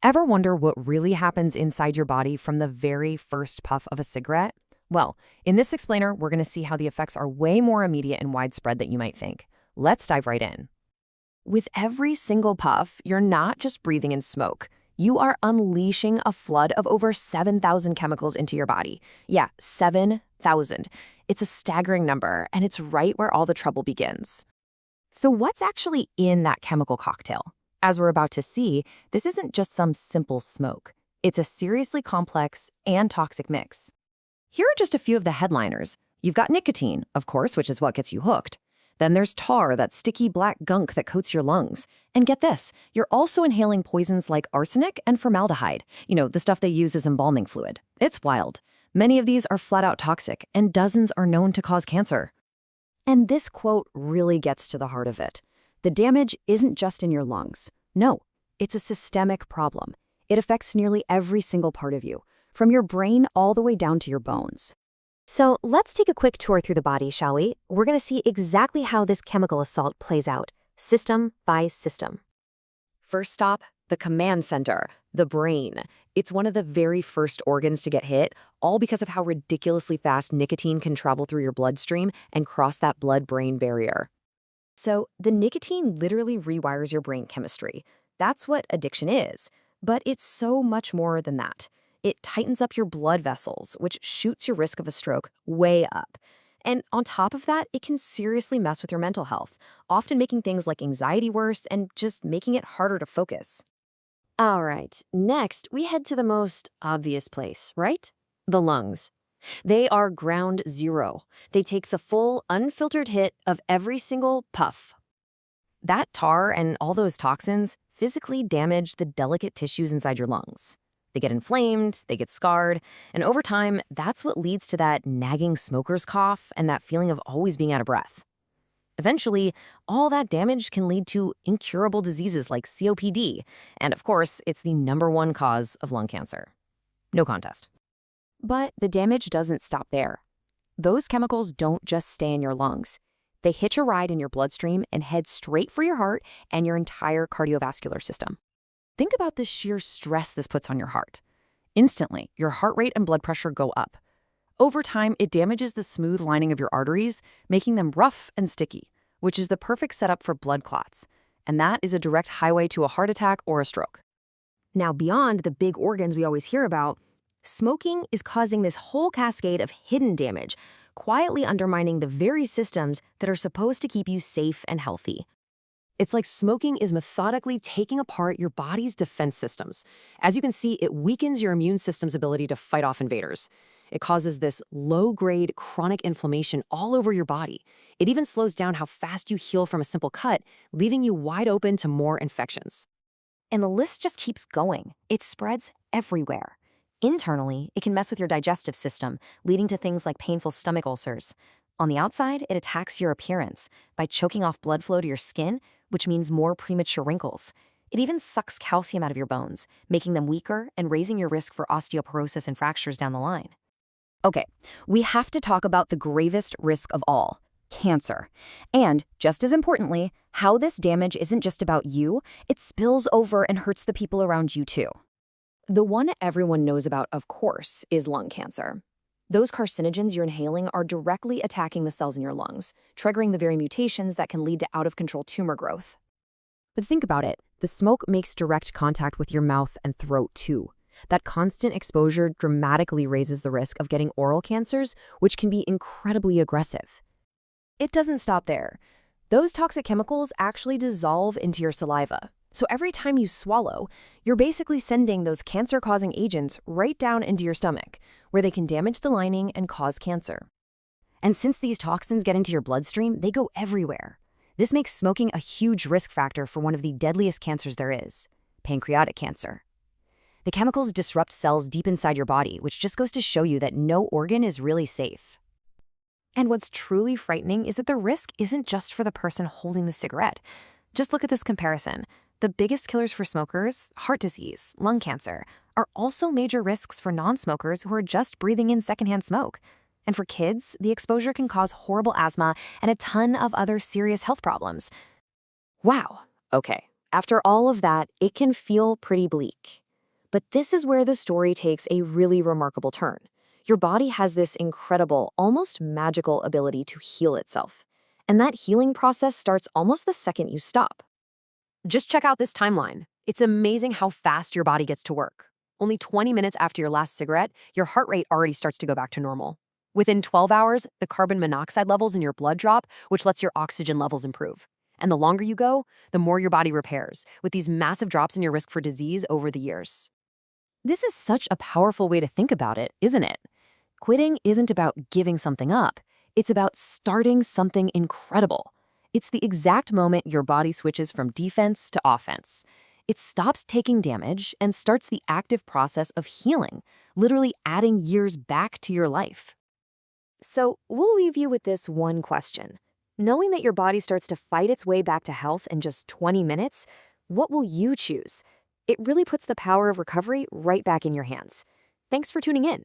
Ever wonder what really happens inside your body from the very first puff of a cigarette? Well, in this explainer, we're going to see how the effects are way more immediate and widespread than you might think. Let's dive right in. With every single puff, you're not just breathing in smoke. You are unleashing a flood of over 7,000 chemicals into your body. Yeah, 7,000. It's a staggering number, and it's right where all the trouble begins. So what's actually in that chemical cocktail? As we're about to see, this isn't just some simple smoke. It's a seriously complex and toxic mix. Here are just a few of the headliners. You've got nicotine, of course, which is what gets you hooked. Then there's tar, that sticky black gunk that coats your lungs. And get this, you're also inhaling poisons like arsenic and formaldehyde, the stuff they use as embalming fluid. It's wild. Many of these are flat out toxic, and dozens are known to cause cancer. And this quote really gets to the heart of it. The damage isn't just in your lungs. No, it's a systemic problem. It affects nearly every single part of you, from your brain all the way down to your bones. So let's take a quick tour through the body, shall we? We're going to see exactly how this chemical assault plays out, system by system. First stop, the command center, the brain. It's one of the very first organs to get hit, all because of how ridiculously fast nicotine can travel through your bloodstream and cross that blood-brain barrier. So the nicotine literally rewires your brain chemistry. That's what addiction is. But it's so much more than that. It tightens up your blood vessels, which shoots your risk of a stroke way up. And on top of that, it can seriously mess with your mental health, often making things like anxiety worse and just making it harder to focus. All right, next we head to the most obvious place, right? The lungs. They are ground zero. They take the full, unfiltered hit of every single puff. That tar and all those toxins physically damage the delicate tissues inside your lungs. They get inflamed, they get scarred, and over time, that's what leads to that nagging smoker's cough and that feeling of always being out of breath. Eventually, all that damage can lead to incurable diseases like COPD, and of course, it's the #1 cause of lung cancer. No contest. But the damage doesn't stop there. Those chemicals don't just stay in your lungs. They hitch a ride in your bloodstream and head straight for your heart and your entire cardiovascular system. Think about the sheer stress this puts on your heart. Instantly, your heart rate and blood pressure go up. Over time, it damages the smooth lining of your arteries, making them rough and sticky, which is the perfect setup for blood clots. And that is a direct highway to a heart attack or a stroke. Now, beyond the big organs we always hear about, smoking is causing this whole cascade of hidden damage, quietly undermining the very systems that are supposed to keep you safe and healthy. It's like smoking is methodically taking apart your body's defense systems. As you can see, it weakens your immune system's ability to fight off invaders. It causes this low-grade chronic inflammation all over your body. It even slows down how fast you heal from a simple cut, leaving you wide open to more infections. And the list just keeps going. It spreads everywhere. Internally, it can mess with your digestive system, leading to things like painful stomach ulcers. On the outside, it attacks your appearance by choking off blood flow to your skin, which means more premature wrinkles. It even sucks calcium out of your bones, making them weaker and raising your risk for osteoporosis and fractures down the line. Okay, we have to talk about the gravest risk of all, cancer. And, just as importantly, how this damage isn't just about you, it spills over and hurts the people around you too. The one everyone knows about, of course, is lung cancer. Those carcinogens you're inhaling are directly attacking the cells in your lungs, triggering the very mutations that can lead to out-of-control tumor growth. But think about it. The smoke makes direct contact with your mouth and throat, too. That constant exposure dramatically raises the risk of getting oral cancers, which can be incredibly aggressive. It doesn't stop there. Those toxic chemicals actually dissolve into your saliva. So every time you swallow, you're basically sending those cancer-causing agents right down into your stomach, where they can damage the lining and cause cancer. And since these toxins get into your bloodstream, they go everywhere. This makes smoking a huge risk factor for one of the deadliest cancers there is, pancreatic cancer. The chemicals disrupt cells deep inside your body, which just goes to show you that no organ is really safe. And what's truly frightening is that the risk isn't just for the person holding the cigarette. Just look at this comparison. The biggest killers for smokers, heart disease, lung cancer, are also major risks for non-smokers who are just breathing in secondhand smoke. And for kids, the exposure can cause horrible asthma and a ton of other serious health problems. Wow, okay. After all of that, it can feel pretty bleak. But this is where the story takes a really remarkable turn. Your body has this incredible, almost magical ability to heal itself. And that healing process starts almost the second you stop. Just check out this timeline. It's amazing how fast your body gets to work. Only 20 minutes after your last cigarette, your heart rate already starts to go back to normal. Within 12 hours, the carbon monoxide levels in your blood drop, which lets your oxygen levels improve. And the longer you go, the more your body repairs, with these massive drops in your risk for disease over the years. This is such a powerful way to think about it, isn't it? Quitting isn't about giving something up. It's about starting something incredible. It's the exact moment your body switches from defense to offense. It stops taking damage and starts the active process of healing, literally adding years back to your life. So, we'll leave you with this one question. Knowing that your body starts to fight its way back to health in just 20 minutes, what will you choose? It really puts the power of recovery right back in your hands. Thanks for tuning in.